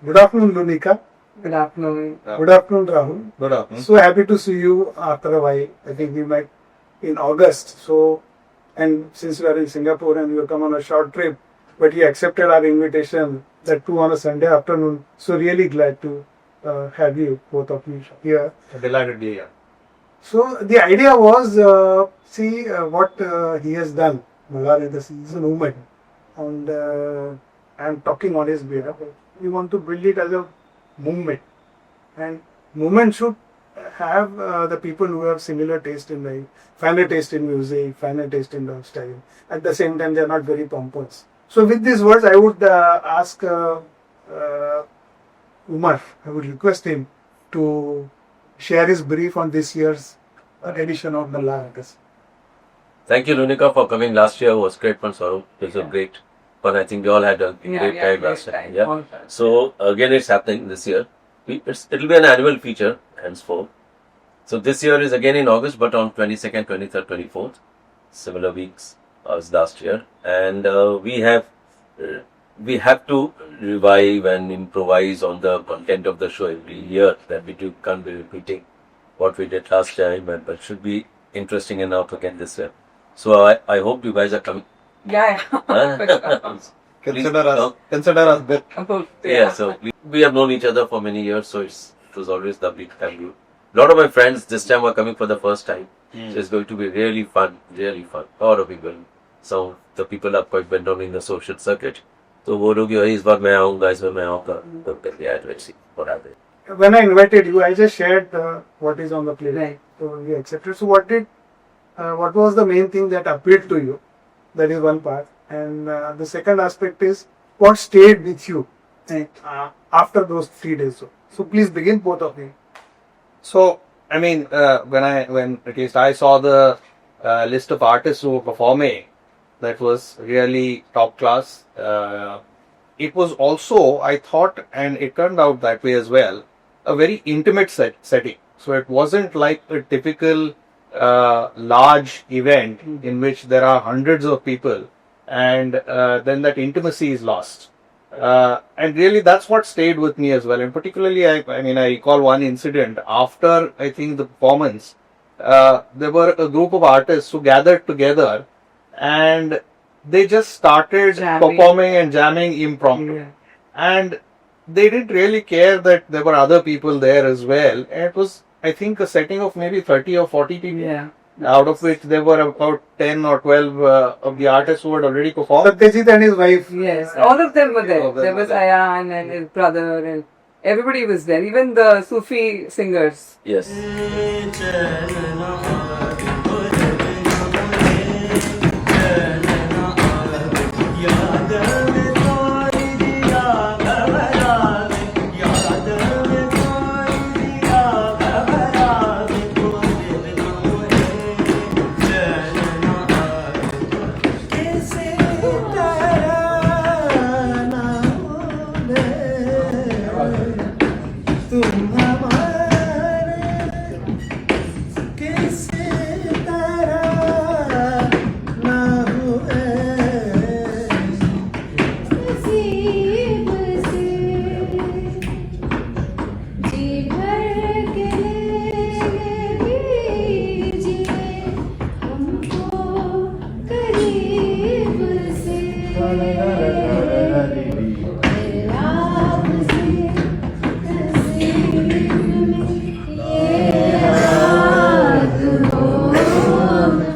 Good afternoon, Lunica. Good afternoon. Good afternoon, Rahul. Good afternoon. So happy to see you after a while. I think we met in August. And since we are in Singapore and we come on a short trip, but you accepted our invitation, that too on a Sunday afternoon. So really glad to have you, both of you here. Delighted to be here. So the idea was, what he has done. Malhar is a movement, and I'm talking on his behalf. We want to build it as a movement, and movement should have the people who have similar taste in life, family taste in music, family taste in lifestyle. At the same time, they are not very pompous. So with these words, I would ask Omer. I would request him to share his brief on this year's edition of Malhar. Thank you, Lunica, for coming last year. It was great fun, Saru. It was great fun. I think we all had a great time last time. Yeah. So again, it's happening this year. It'll be an annual feature henceforth. So this year is again in August, but on 22nd, 23rd, 24th, similar weeks as last year. And we have to revive and improvise on the content of the show every year. That we can't be repeating what we did last time, but it should be interesting enough again this year. So I hope you guys are coming. Yeah. Consider us bit. Yeah, so we have known each other for many years, so it was always lovely to have you. A lot of my friends this time are coming for the first time. So it's going to be really fun, really fun. A lot of people. Some of the people are quite well known in the social circuit. So वो लोग इस बार मैं आऊँगा, इस बार मैं आऊँगा. तो पहले let's see what happens. When I invited you, I just shared what is on the plate. Right. So you accepted. So what was the main thing that appealed to you? That is one part. And the second aspect is what stayed with you after those 3 days. So please begin, both of you. So, I mean, when at least I saw the list of artists who were performing, that was really top class. It was also, I thought, and it turned out that way as well, a very intimate setting. So it wasn't like a typical large event in which there are hundreds of people, and then that intimacy is lost. And really that's what stayed with me as well. And particularly, I recall one incident after, I think, the performance. There were a group of artists who gathered together and they just started performing and jamming impromptu. Yeah. And they didn't really care that there were other people there as well. And it was, I think, a setting of maybe 30 or 40 people. Yeah. Out of which there were about 10 or 12 of the artists who had already performed. Satyajit and his wife. Yes, all of them were there. All of them There were was there. Ayan and his brother, and everybody was there. Even the Sufi singers. Yes.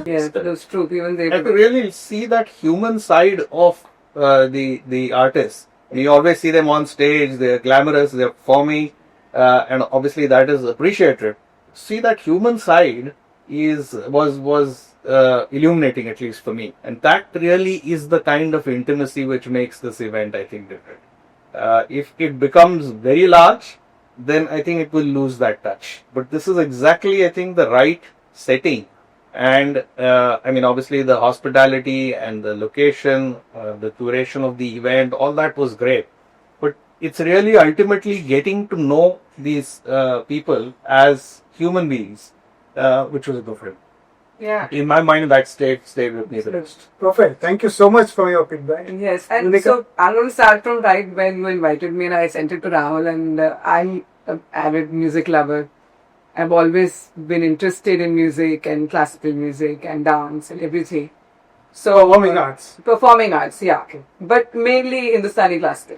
Yes, those true. Even they And to really see that human side of the artists. We always see them on stage, they're glamorous, they're performing, and obviously that is appreciated. See that human side was illuminating, at least for me, and that really is the kind of intimacy which makes this event, I think, different. If it becomes very large, then I think it will lose that touch. But this is exactly, I think, the right setting. And obviously the hospitality and the location, the duration of the event, all that was great. But it's really ultimately getting to know these people as human beings, which was different. Yeah. In my mind, that stayed with me the best. Perfect. Thank you so much for your feedback. Yes, and Lunica? so I'm going to start from right when you invited me and I sent it to Rahul, and I'm an avid music lover. I've always been interested in music and classical music and dance and everything. So Performing arts. Performing arts, yeah. But mainly Hindustani classical.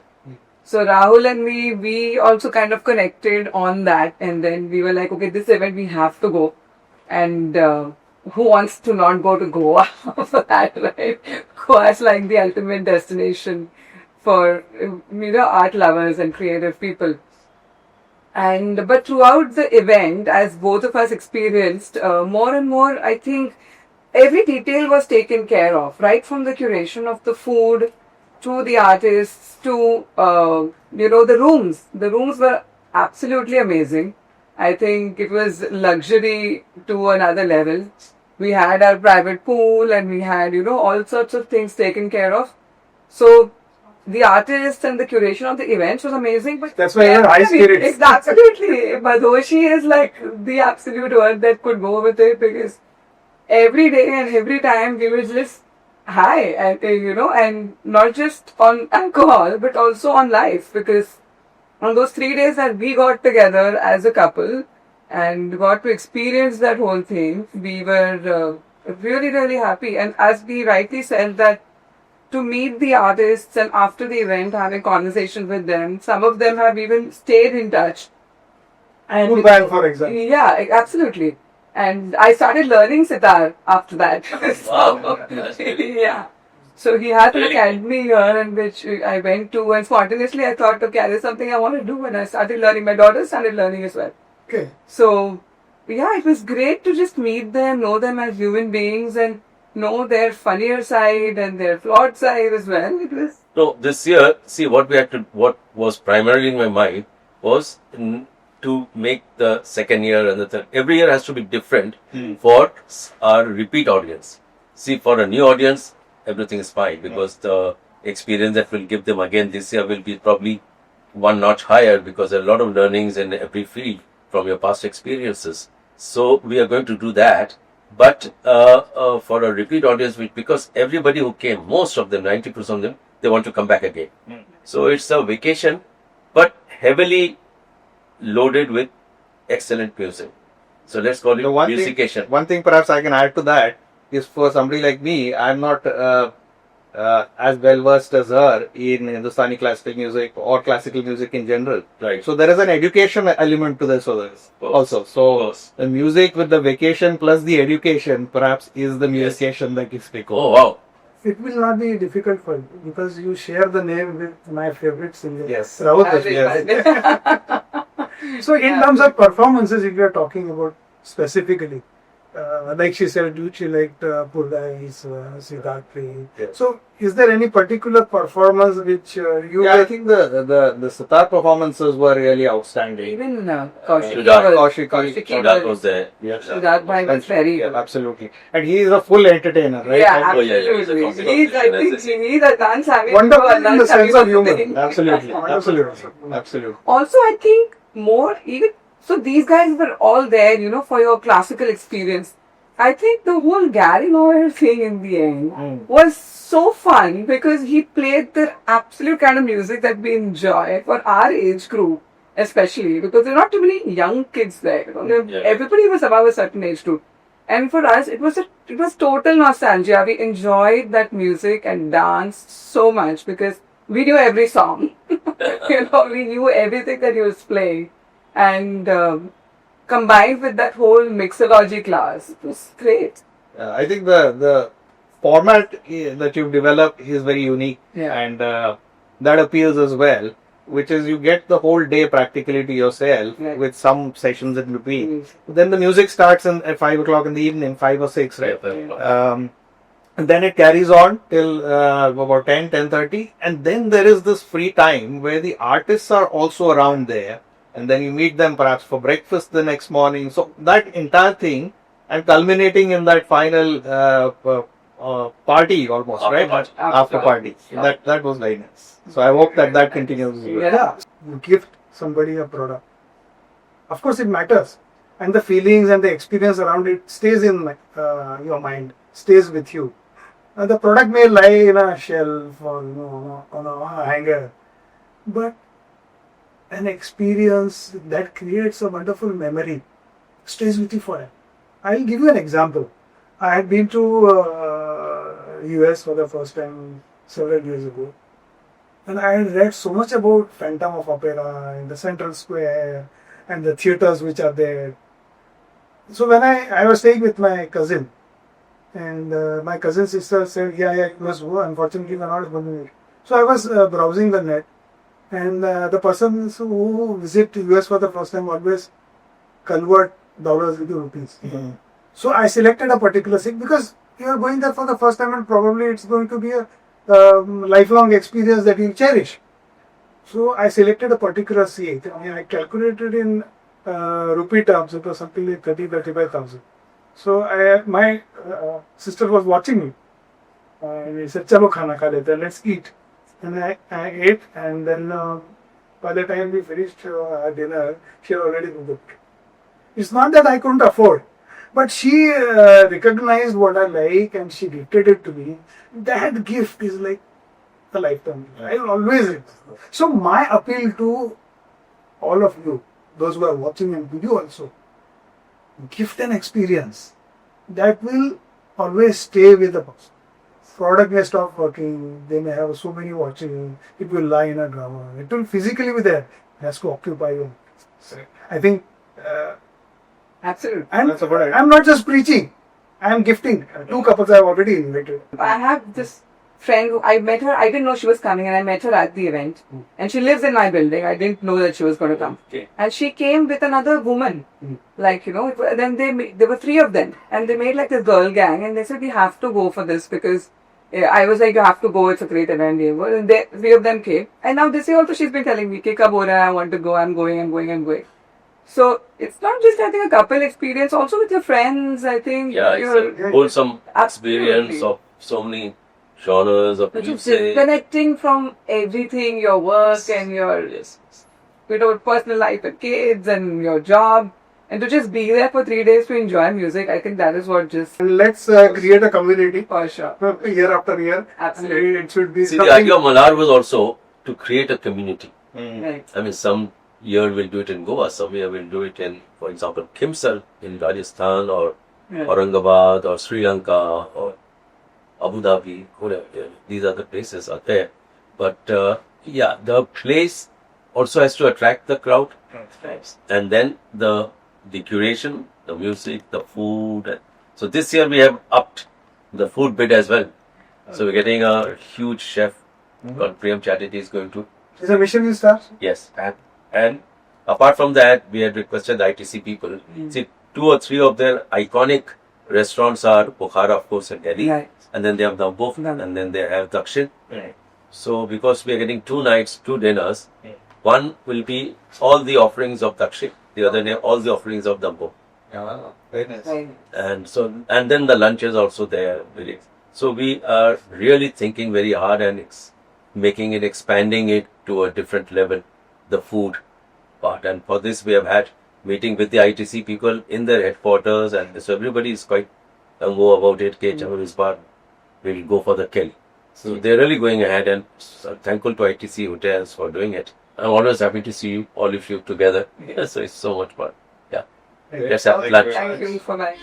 So Rahul and me, we also kind of connected on that, and then we were like, okay, this event we have to go. And who wants to not go to Goa for that, right? Goa is like the ultimate destination for art lovers and creative people. And but throughout the event, as both of us experienced, more and more, I think every detail was taken care of, right from the curation of the food to the artists to the rooms. The rooms were absolutely amazing. I think it was luxury to another level. We had our private pool and we had all sorts of things taken care of. So the artists and the curation of the events was amazing. But That's why you have high spirits. It's absolutely. Badoshi is like the absolute word that could go with it, because every day and every time we were just high, and and not just on alcohol but also on life, because on those 3 days that we got together as a couple and got to experience that whole thing, we were really, really happy. And as we rightly said, that to meet the artists and after the event having conversations with them, some of them have even stayed in touch. And Good band, for example. yeah, absolutely. And I started learning sitar after that. Wow, that's really- Yeah. So he had an Really? academy here, in which I went to, and spontaneously I thought, okay, there's something I want to do, and I started learning. My daughter started learning as well. Okay. So yeah, it was great to just meet them, know them as human beings, and know their funnier side and their flawed side as well. It was No, this year, see what was primarily in my mind was to make the second year and the third. Every year has to be different for our repeat audience. See, for a new audience, everything is fine because the experience that we'll give them again this year will be probably one notch higher, because there are a lot of learnings in every field from your past experiences. So we are going to do that. But for a repeat audience, because everybody who came, most of them, 90% of them, they want to come back again. So it's a vacation, but heavily loaded with excellent music. So let's call it Musication. One thing perhaps I can add to that is, for somebody like me, I'm not as well versed as her in Hindustani classical music or classical music in general. Right. So there is an education element to this also. So the music with the vacation plus the education perhaps is the musication that you speak of. Oh, wow. It will not be difficult for you because you share the name with my favorite singer. Yes. Rahul. yes. So in terms of performances, if you are talking about specifically, like she said, she liked Purdai's, Siddharthi. Yes. So is there any particular performance which you I think the sitar performances were really outstanding. Even Kaushik That was there. Yes. Siddharth Bhai was very Yeah, absolutely. And he is a full entertainer, right? Yeah, Oh, yeah, yeah. absolutely. He's a dance having Wonderful in the sense of humor. Absolutely. Absolutely. Also, I think so these guys were all there, for your classical experience. I think the whole Gary Moore thing in the end was so fun, because he played the absolute kind of music that we enjoy for our age group, especially because there are not too many young kids there. Everybody was above a certain age group. And for us, it was total nostalgia. We enjoyed that music and danced so much because we knew every song. We knew everything that he was playing. And combined with that whole mixology class, it was great. I think the format that you've developed is very unique, and that appeals as well. Which is, you get the whole day practically to yourself with some sessions in between. Then the music starts at 5 o'clock in the evening, 5 or 6, right? And then it carries on till about 10:30, and then there is this free time where the artists are also around there, and then you meet them perhaps for breakfast the next morning. So that entire thing, and culminating in that final party almost, right? After party. That was very nice. So I hope that continues. you gift somebody a product. Of course, it matters. and the feelings and the experience around it stays in your mind, stays with you. The product may lie in a shelf or on a hanger, but an experience that creates a wonderful memory stays with you forever. I'll give you an example. I had been to US for the first time several years ago, and I had read so much about Phantom of Opera in the Central Square and the theaters which are there. So when I was staying with my cousin, and my cousin's sister said, yeah, it was unfortunately we're not going to. So I was browsing the net, and the persons who visit US for the first time always convert dollars into rupees. Mm-hmm. So I selected a particular seat because you are going there for the first time and probably it's going to be a lifelong experience that you'll cherish. So I selected a particular seat. I calculated in rupee terms, it was something like 35,000. So my sister was watching me. And he said, "Chalo khana kha lete, let's eat." And I ate, and then by the time we finished our dinner, she had already booked. It's not that I couldn't afford, but she recognized what I like and she gifted it to me. That gift is like a lifetime. I will always. So my appeal to all of you, those who are watching and video also, gift an experience that will always stay with the person. Product may stop working, they may have so many watching, it will lie in a drawer, it will physically be there, it has to occupy you. I think Absolutely. That's a good idea. I'm not just preaching, I'm gifting. 2 couples I have already invited. I have this friend who I met her, I didn't know she was coming and I met her at the event. And she lives in my building. I didn't know that she was going to come. Okay. And she came with another woman. Like, then there were 3 of them. And they made like this girl gang and they said, we have to go for this because I was like, you have to go, it's a great event. And 3 of them came. And now this year also she's been telling me, Kab ho raha hai, I want to go, I'm going. So it's not just, I think, a couple experience, also with your friends, I think. Yeah, it's a wholesome experience of so many genres of music. Disconnecting from everything, your work and your personal life and kids and your job. And to just be there for 3 days to enjoy music, I think that is what just... And let's create a community For sure. year after year. Absolutely. It should be See, the idea of Malhar was also to create a community. Right. I mean, some year we'll do it in Goa, some year we'll do it in, for example, Kimsar in Rajasthan or Aurangabad or Sri Lanka or Abu Dhabi, whatever. These are the places are there. But the place also has to attract the crowd. And then the curation, the music, the food. So this year we have upped the food bit as well. So we're getting a huge chef called Priyam Chatterjee is going to. Is a Michelin star? Yes. And apart from that, we had requested the ITC people. See, 2 or 3 of their iconic restaurants are Bukhara, of course, and Delhi. Right. And then they have Dambo, and then they have Dakshin. So because we are getting 2 nights, 2 dinners, one will be all the offerings of Dakshin, the other day all the offerings of Dambo. Yeah, very nice. Right. And then the lunch is also there. So we are really thinking very hard and expanding it to a different level, the food part. And for this we have had meeting with the ITC people in their headquarters, and so everybody is quite gung-ho about it. We'll go for the kill. So they're really going ahead, and thankful to ITC hotels for doing it. I'm always happy to see you, all of you together. So it's so much fun. Yeah. Let's have lunch. Thank you for my...